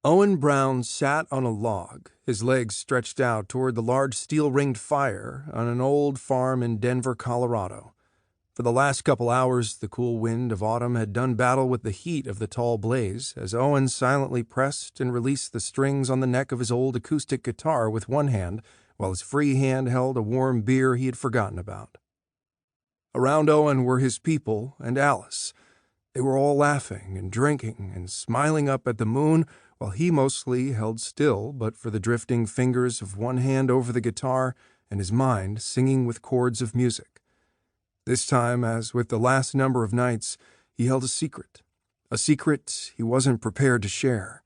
Owen Brown sat on a log, his legs stretched out toward the large steel-ringed fire on an old farm in Denver, Colorado. For the last couple hours, the cool wind of autumn had done battle with the heat of the tall blaze as Owen silently pressed and released the strings on the neck of his old acoustic guitar with one hand, while his free hand held a warm beer he had forgotten about. Around Owen were his people and Alice. They were all laughing and drinking and smiling up at the moon, while he mostly held still but for the drifting fingers of one hand over the guitar and his mind singing with chords of music. This time, as with the last number of nights, he held a secret he wasn't prepared to share.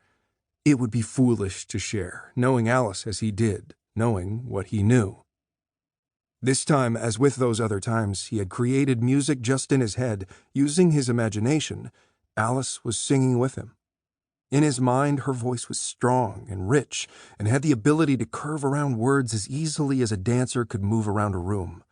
It would be foolish to share, knowing Alice as he did, knowing what he knew. This time, as with those other times, he had created music just in his head, using his imagination. Alice was singing with him. In his mind, her voice was strong and rich and had the ability to curve around words as easily as a dancer could move around a room.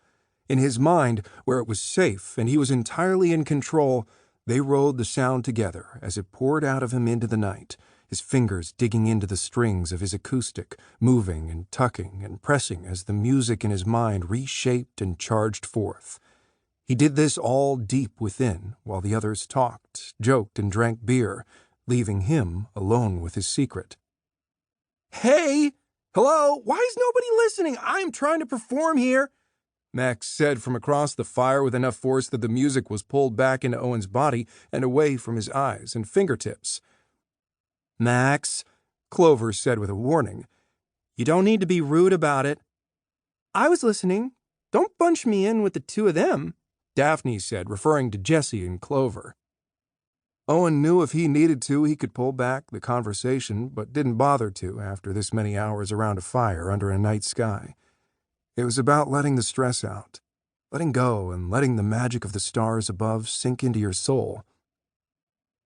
In his mind, where it was safe and he was entirely in control, they rode the sound together as it poured out of him into the night, his fingers digging into the strings of his acoustic, moving and tucking and pressing as the music in his mind reshaped and charged forth. He did this all deep within, while the others talked, joked, and drank beer, leaving him alone with his secret. "Hey! Hello! Why is nobody listening? I'm trying to perform here," Max said from across the fire with enough force that the music was pulled back into Owen's body and away from his eyes and fingertips. "Max," Clover said with a warning, "you don't need to be rude about it." "I was listening. Don't bunch me in with the two of them," Daphne said, referring to Jessie and Clover. Owen knew if he needed to, he could pull back the conversation, but didn't bother to after this many hours around a fire under a night sky. It was about letting the stress out, letting go and letting the magic of the stars above sink into your soul.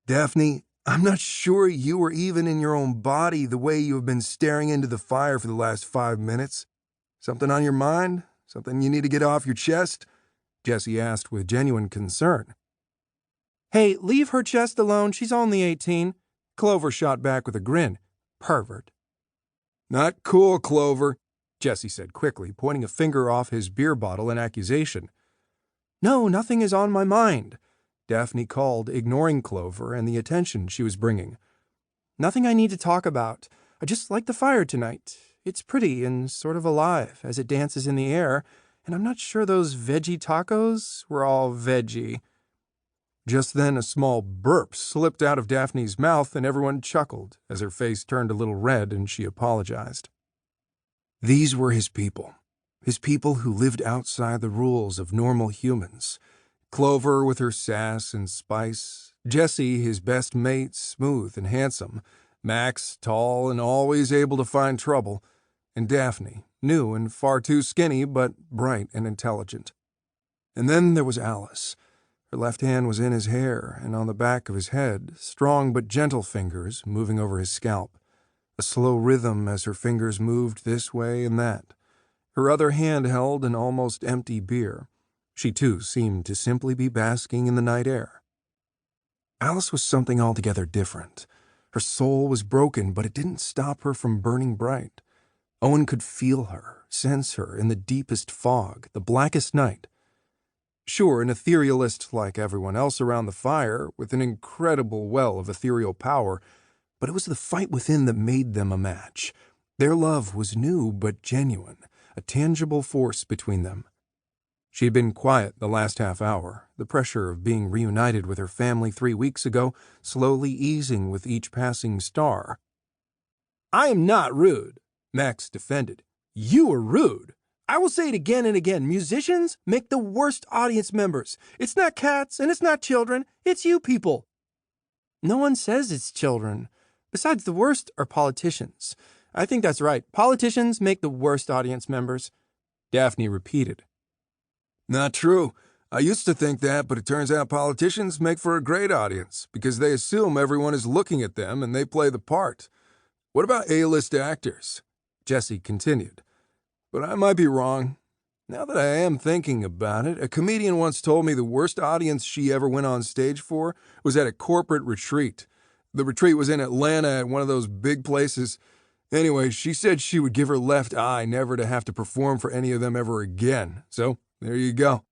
"Daphne, I'm not sure you were even in your own body the way you have been staring into the fire for the last 5 minutes. Something on your mind? Something you need to get off your chest?" Jessie asked with genuine concern. "Hey, leave her chest alone. She's only 18. Clover shot back with a grin. "Pervert." "Not cool, Clover," Jessie said quickly, pointing a finger off his beer bottle in accusation. "No, nothing is on my mind," Daphne called, ignoring Clover and the attention she was bringing. "Nothing I need to talk about. I just like the fire tonight. It's pretty and sort of alive as it dances in the air, and I'm not sure those veggie tacos were all veggie." Just then a small burp slipped out of Daphne's mouth and everyone chuckled as her face turned a little red and she apologized. These were his people who lived outside the rules of normal humans. Clover with her sass and spice, Jessie, his best mate, smooth and handsome, Max, tall and always able to find trouble, and Daphne, new and far too skinny but bright and intelligent. And then there was Alice. Her left hand was in his hair and on the back of his head, strong but gentle fingers moving over his scalp. A slow rhythm as her fingers moved this way and that. Her other hand held an almost empty beer. She too seemed to simply be basking in the night air. Alice was something altogether different. Her soul was broken, but it didn't stop her from burning bright. Owen could feel her, sense her in the deepest fog, the blackest night. Sure, an etherealist like everyone else around the fire, with an incredible well of ethereal power, but it was the fight within that made them a match. Their love was new but genuine, a tangible force between them. She had been quiet the last half hour, the pressure of being reunited with her family 3 weeks ago slowly easing with each passing star. "I am not rude," Max defended. "You are rude. I will say it again and again. Musicians make the worst audience members. It's not cats and it's not children. It's you people." "No one says it's children. Besides, the worst are politicians. I think that's right. Politicians make the worst audience members," Daphne repeated. "Not true. I used to think that, but it turns out politicians make for a great audience because they assume everyone is looking at them and they play the part. What about A-list actors?" Jessie continued. "But I might be wrong. Now that I am thinking about it, a comedian once told me the worst audience she ever went on stage for was at a corporate retreat. The retreat was in Atlanta at one of those big places. Anyway, she said she would give her left eye never to have to perform for any of them ever again. So, there you go.